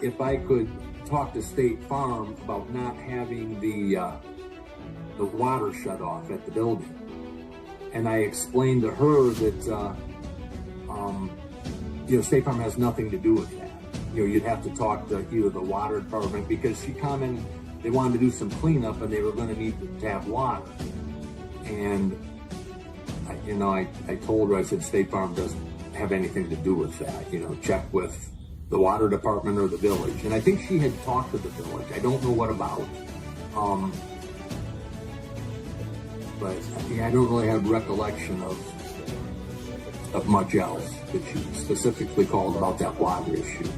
if I could talk to State Farm about not having the water shut off at the building. And I explained to her that, State Farm has nothing to do with that. You'd have to talk to either the water department, because she commented they wanted to do some cleanup and they were going to need to have water. And, I told her, I said, State Farm doesn't have anything to do with that. Check with the water department or the village. And I think she had talked to the village. I don't know what about. But I don't really have recollection of much else that she specifically called about that water issue.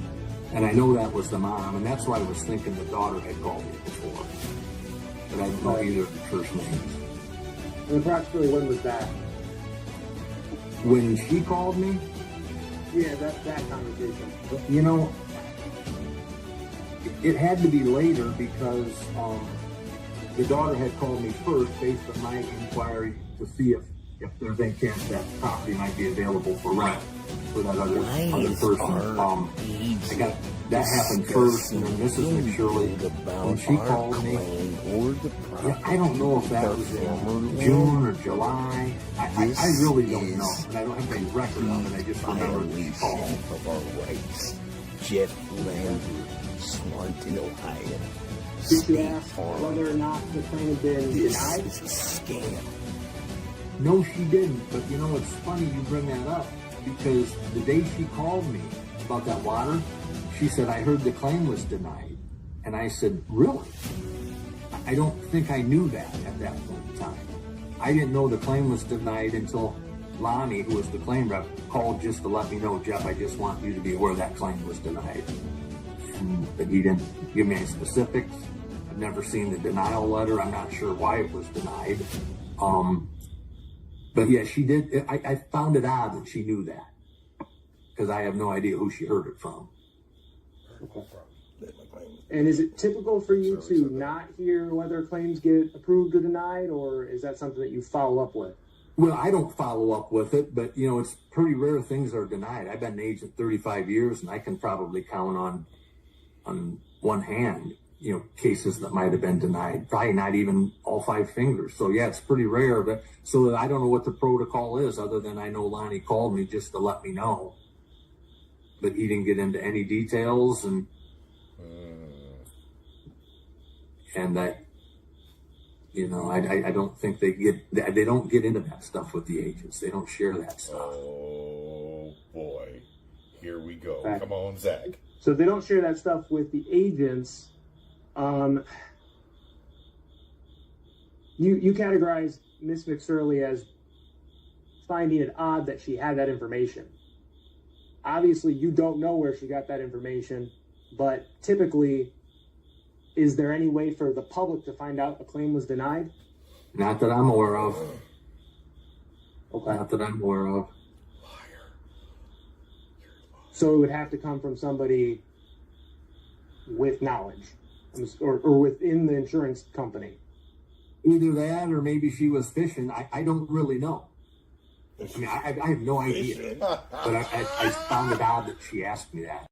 And I know that was the mom, and that's why I was thinking the daughter had called me before. But I don't know either of the first names. And approximately when was that? When she called me? Yeah, that conversation. It had to be later because the daughter had called me first based on my inquiry to see if there's any chance that property might be available for rent for that other person. I got that happened first, and then Mrs. McShirley, when she called me, I don't know if that was in June or July. I really don't know, and I don't have any record of it. I just remember that she called. Of our rights, Jeff Landry, Swanton, Ohio. Did you ask whether or not the claim had been denied? This is a scam. No, she didn't. But it's funny you bring that up, because the day she called me about that water, she said, I heard the claim was denied. And I said, really? I don't think I knew that at that point in time. I didn't know the claim was denied until Lonnie, who was the claim rep, called just to let me know, Jeff, I just want you to be aware that claim was denied. But he didn't give me any specifics. I've never seen the denial letter. I'm not sure why it was denied. But yeah, she did. I found it odd that she knew that, because I have no idea who she heard it from. And is it typical for you to not hear whether claims get approved or denied, or is that something that you follow up with? Well, I don't follow up with it, but it's pretty rare things are denied. I've been an agent 35 years, and I can probably count on one hand, cases that might have been denied, probably not even all 5 fingers. So yeah, it's pretty rare, but so I don't know what the protocol is, other than I know Lonnie called me just to let me know, but he didn't get into any details, and that, I don't think they don't get into that stuff with the agents. They don't share that stuff. Oh boy, here we go. Right. Come on, Zach. So they don't share that stuff with the agents. You categorized Miss McSorley as finding it odd that she had that information. Obviously, you don't know where she got that information, but typically, is there any way for the public to find out a claim was denied? Not that I'm aware of. Okay. Not that I'm aware of. So it would have to come from somebody with knowledge, or within the insurance company. Either that, or maybe she was fishing. I don't really know. I mean, I have no idea. But I found it odd that she asked me that.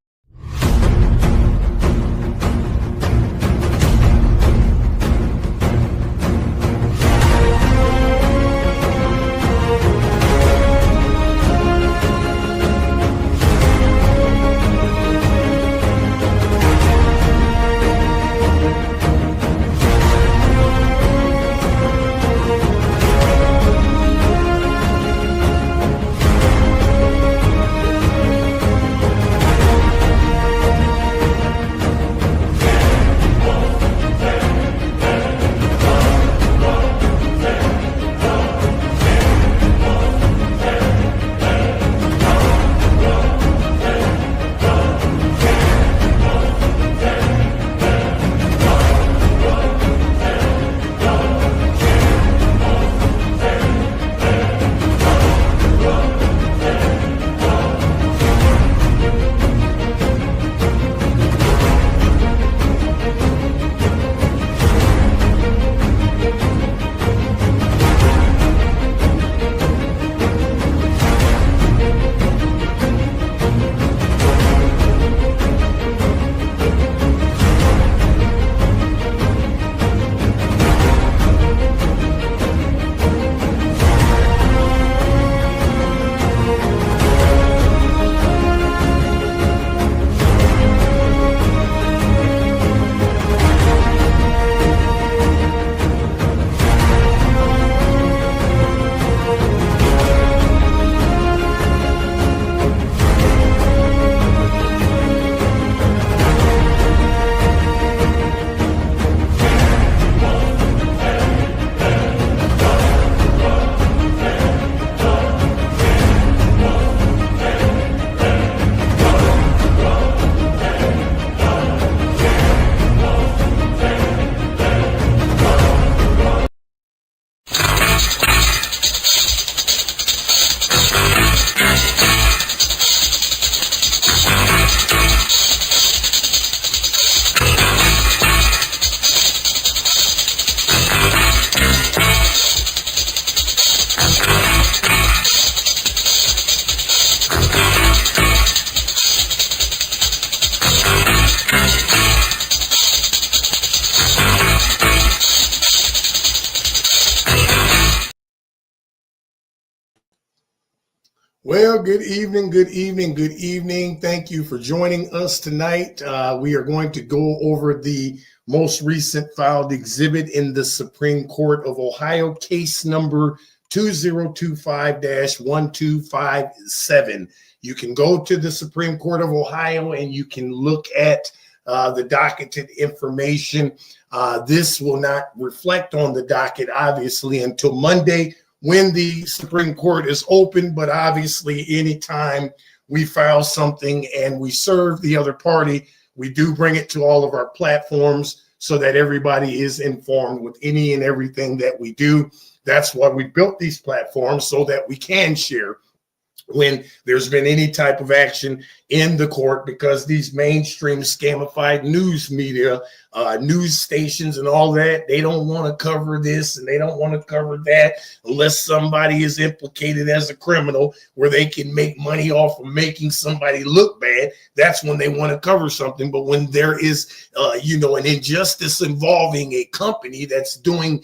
Well, good evening, good evening, good evening. Thank you for joining us tonight. We are going to go over the most recent filed exhibit in the Supreme Court of Ohio, case number 2025-1257. You can go to the Supreme Court of Ohio and you can look at the docketed information. This will not reflect on the docket, obviously, until Monday, when the Supreme Court is open, but obviously anytime we file something and we serve the other party, we do bring it to all of our platforms so that everybody is informed with any and everything that we do. That's why we built these platforms, so that we can share when there's been any type of action in the court, because these mainstream scamified news media, news stations and all that, they don't want to cover this and they don't want to cover that unless somebody is implicated as a criminal where they can make money off of making somebody look bad. That's when they want to cover something. But when there is, an injustice involving a company that's doing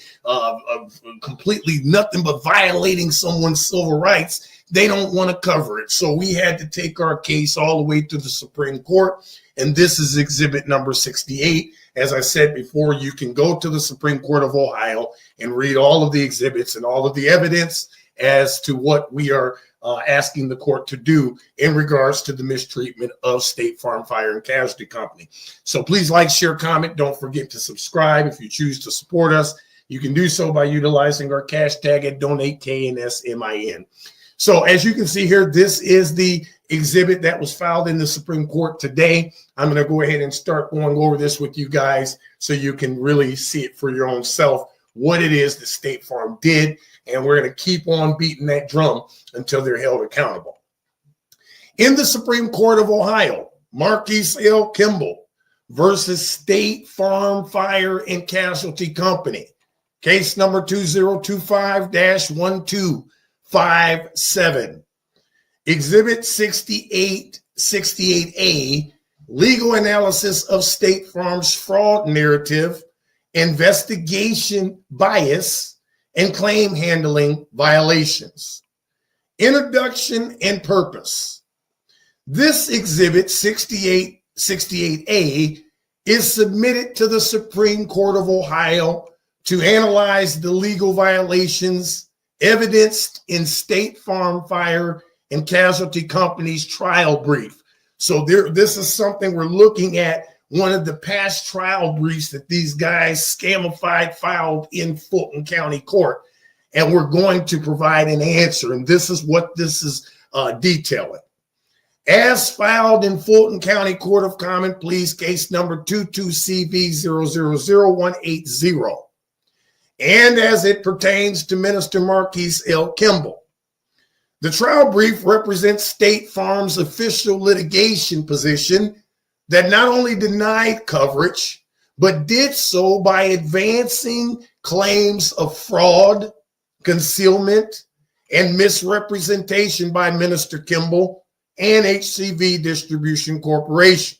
completely nothing but violating someone's civil rights, they don't want to cover it. So we had to take our case all the way to the Supreme Court, and this is exhibit number 68. As I said before, you can go to the Supreme Court of Ohio and read all of the exhibits and all of the evidence as to what we are asking the court to do in regards to the mistreatment of State Farm Fire and Casualty Company. So please like, share, comment. Don't forget to subscribe. If you choose to support us, you can do so by utilizing our cash tag at DonateKNSMIN. So as you can see here, this is the exhibit that was filed in the Supreme Court today. I'm going to go ahead and start going over this with you guys so you can really see it for your own self, what it is that State Farm did. And we're going to keep on beating that drum until they're held accountable. In the Supreme Court of Ohio, Marquise L. Kimble versus State Farm Fire and Casualty Company, case number 2025-1257. Exhibit 68A, legal analysis of State Farm's fraud narrative, investigation bias, and claim handling violations. Introduction and purpose. This exhibit 68A is submitted to the Supreme Court of Ohio to analyze the legal violations evidenced in State Farm Fire and Casualty Company's trial brief. So this is something we're looking at, one of the past trial briefs that these guys scamified filed in Fulton County Court, and we're going to provide an answer. And this is what this is detailing. As filed in Fulton County Court of Common Pleas, case number 22CV000180. And as it pertains to Minister Marquise L. Kimble. The trial brief represents State Farm's official litigation position that not only denied coverage, but did so by advancing claims of fraud, concealment, and misrepresentation by Minister Kimble and HCV Distribution Corporation.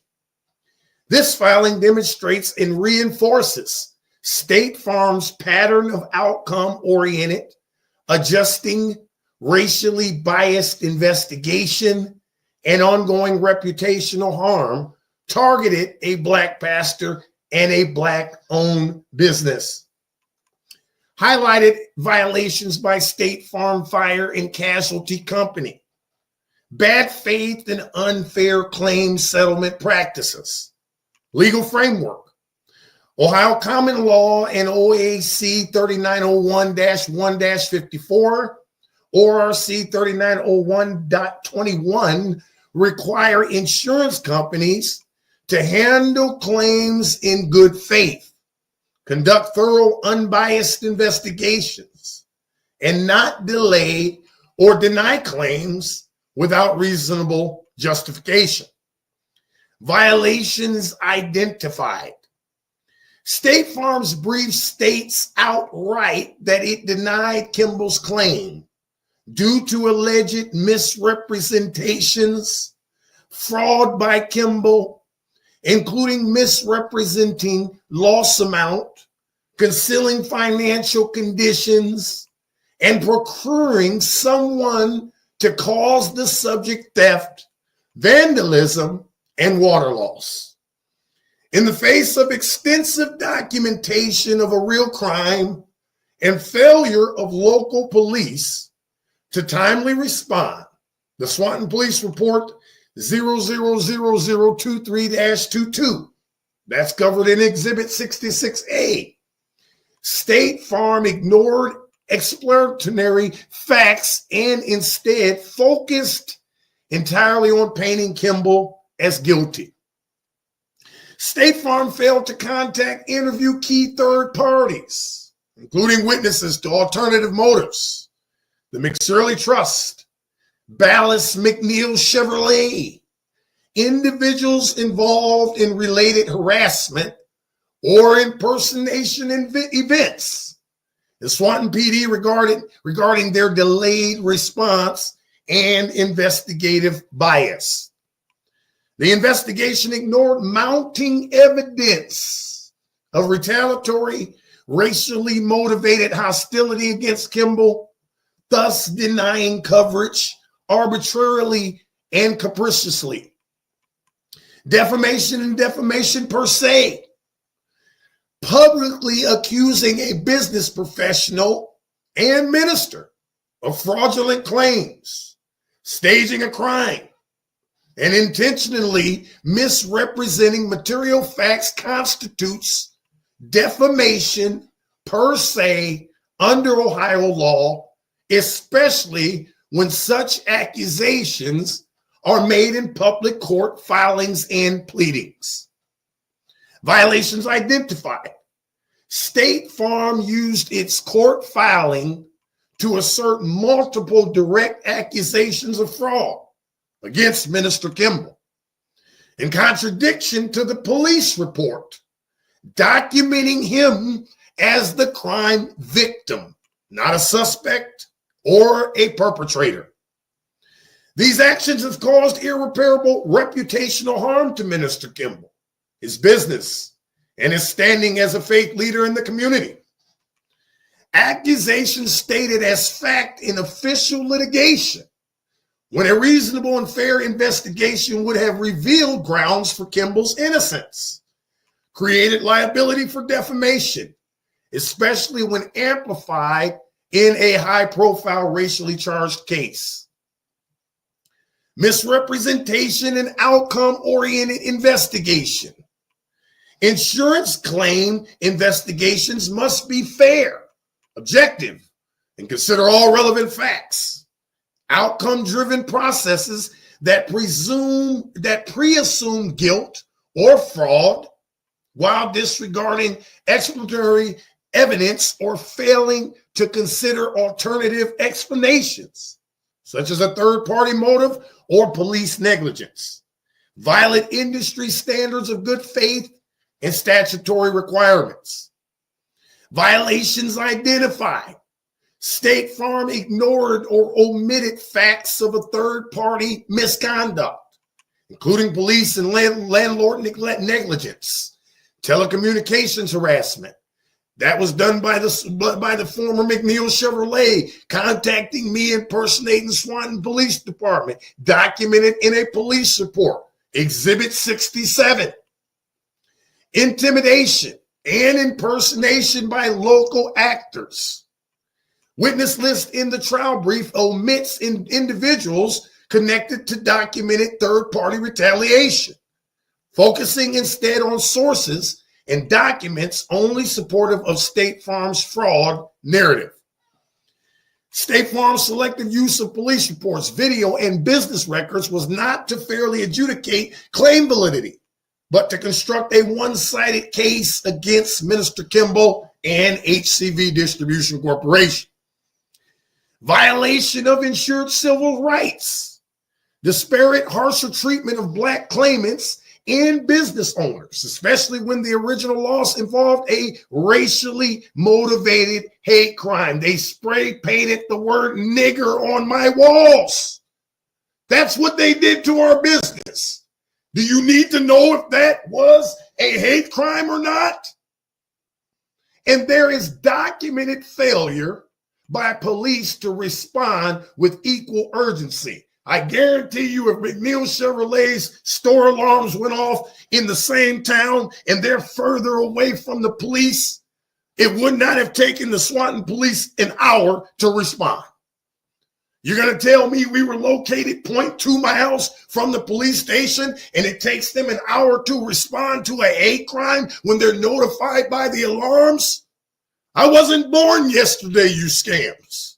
This filing demonstrates and reinforces State Farm's pattern of outcome-oriented, adjusting, racially biased investigation and ongoing reputational harm targeted a Black pastor and a Black-owned business. Highlighted violations by State Farm Fire and Casualty Company, bad faith and unfair claim settlement practices, legal framework, Ohio Common Law and OAC 3901-1-54, ORC 3901.21 require insurance companies to handle claims in good faith, conduct thorough, unbiased investigations, and not delay or deny claims without reasonable justification. Violations identified. State Farm's brief states outright that it denied Kimble's claim due to alleged misrepresentations, fraud by Kimble, including misrepresenting loss amount, concealing financial conditions, and procuring someone to cause the subject theft, vandalism, and water loss. In the face of extensive documentation of a real crime and failure of local police to timely respond, the Swanton Police Report 000023-22, that's covered in Exhibit 66A. State Farm ignored explanatory facts and instead focused entirely on painting Kimble as guilty. State Farm failed to contact, interview key third parties, including witnesses to alternative motives, the McSorley Trust, Ballas McNeil Chevrolet, individuals involved in related harassment or impersonation events, the Swanton PD regarding their delayed response and investigative bias. The investigation ignored mounting evidence of retaliatory, racially motivated hostility against Kimble, thus denying coverage arbitrarily and capriciously. Defamation and defamation per se. Publicly accusing a business professional and minister of fraudulent claims, staging a crime, and intentionally misrepresenting material facts constitutes defamation per se under Ohio law, especially when such accusations are made in public court filings and pleadings. Violations identified. State Farm used its court filing to assert multiple direct accusations of fraud against Minister Kimble, in contradiction to the police report, documenting him as the crime victim, not a suspect or a perpetrator. These actions have caused irreparable reputational harm to Minister Kimble, his business, and his standing as a faith leader in the community. Accusations stated as fact in official litigation, when a reasonable and fair investigation would have revealed grounds for Kimble's innocence, created liability for defamation, especially when amplified in a high-profile racially charged case. Misrepresentation and outcome-oriented investigation. Insurance claim investigations must be fair, objective, and consider all relevant facts. Outcome-driven processes that pre-assume guilt or fraud while disregarding explanatory evidence or failing to consider alternative explanations, such as a third-party motive or police negligence. Violate industry standards of good faith and statutory requirements. Violations identified. State Farm ignored or omitted facts of a third-party misconduct, including police and landlord negligence, telecommunications harassment. That was done by the former McNeil Chevrolet, contacting me, impersonating Swanton Police Department, documented in a police report, Exhibit 67. Intimidation and impersonation by local actors. Witness list in the trial brief omits individuals connected to documented third-party retaliation, focusing instead on sources and documents only supportive of State Farm's fraud narrative. State Farm's selective use of police reports, video, and business records was not to fairly adjudicate claim validity, but to construct a one-sided case against Minister Kimble and HCV Distribution Corporation. Violation of insured civil rights. Disparate, harsher treatment of Black claimants and business owners, especially when the original loss involved a racially motivated hate crime. They spray painted the word nigger on my walls. That's what they did to our business. Do you need to know if that was a hate crime or not? And there is documented failure by police to respond with equal urgency. I guarantee you, if McNeil Chevrolet's store alarms went off in the same town and they're further away from the police, it would not have taken the Swanton police an hour to respond. You're going to tell me we were located 0.2 miles from the police station and it takes them an hour to respond to a hate crime when they're notified by the alarms? I wasn't born yesterday, you scams.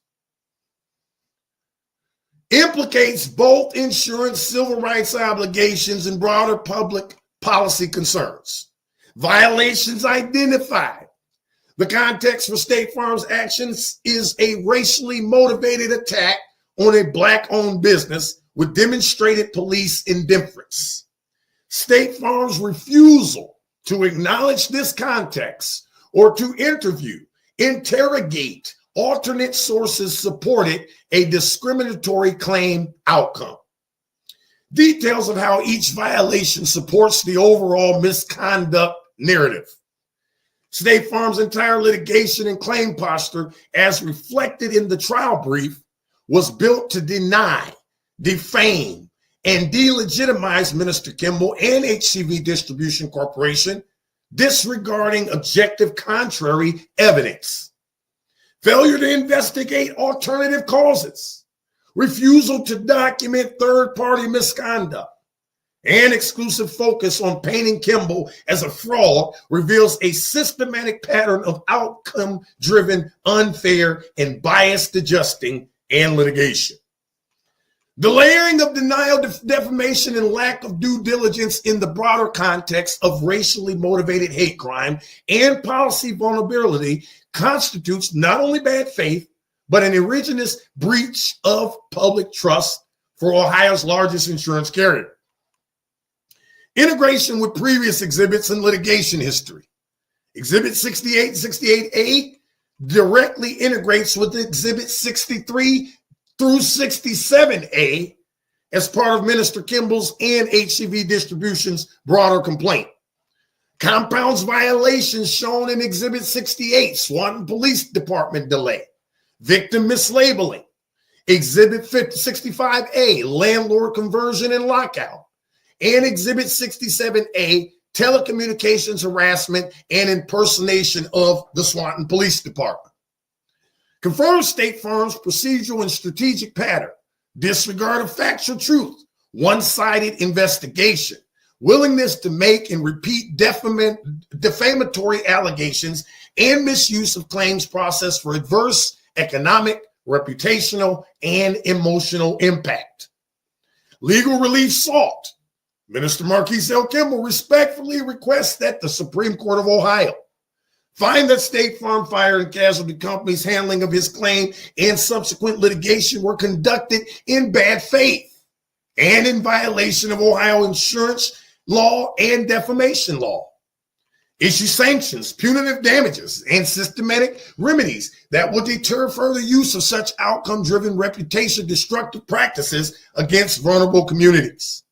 Implicates both insurance, civil rights obligations, and broader public policy concerns. Violations identified. The context for State Farm's actions is a racially motivated attack on a Black-owned business with demonstrated police indifference. State Farm's refusal to acknowledge this context or to interrogate alternate sources supported a discriminatory claim outcome. Details of how each violation supports the overall misconduct narrative. State Farm's entire litigation and claim posture, as reflected in the trial brief, was built to deny, defame, and delegitimize Minister Kimble and HCV Distribution Corporation, disregarding objective contrary evidence. Failure to investigate alternative causes, refusal to document third-party misconduct, and exclusive focus on painting Kimble as a fraud reveals a systematic pattern of outcome-driven, unfair, and biased adjusting and litigation. The layering of denial, defamation, and lack of due diligence in the broader context of racially motivated hate crime and policy vulnerability constitutes not only bad faith, but an egregious breach of public trust for Ohio's largest insurance carrier. Integration with previous exhibits and litigation history. Exhibit 68 and 68A directly integrates with Exhibit 63 through 67A as part of Minister Kimble's and HCV Distribution's broader complaint. Compounds violations shown in Exhibit 68, Swanton Police Department delay, victim mislabeling. Exhibit 65A, landlord conversion and lockout. And Exhibit 67A, telecommunications harassment and impersonation of the Swanton Police Department. Confirms State Farm's procedural and strategic pattern, disregard of factual truth, one-sided investigation, willingness to make and repeat defamatory allegations, and misuse of claims process for adverse economic, reputational, and emotional impact. Legal relief sought. Minister Marquise L. Kimble respectfully requests that the Supreme Court of Ohio find that State Farm Fire and Casualty Company's handling of his claim and subsequent litigation were conducted in bad faith and in violation of Ohio insurance law and defamation law. Issue sanctions, punitive damages, and systematic remedies that will deter further use of such outcome-driven, reputation-destructive practices against vulnerable communities.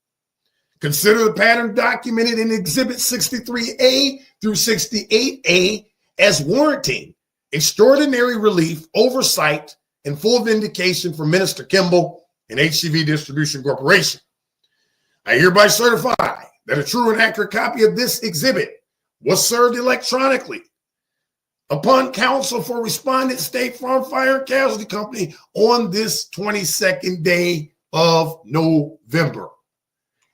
Consider the pattern documented in Exhibit 63A through 68A as warranting extraordinary relief, oversight, and full vindication for Minister Kimble and HCV Distribution Corporation. I hereby certify that a true and accurate copy of this exhibit was served electronically upon counsel for respondent State Farm Fire and Casualty Company on this 22nd day of November.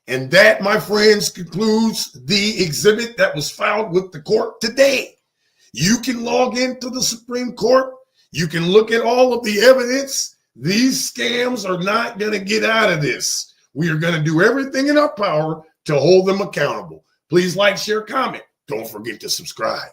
And that, my friends, concludes the exhibit that was filed with the court today. You can log into the Supreme Court. You can look at all of the evidence. These scams are not going to get out of this. We are going to do everything in our power to hold them accountable. Please like, share, comment. Don't forget to subscribe.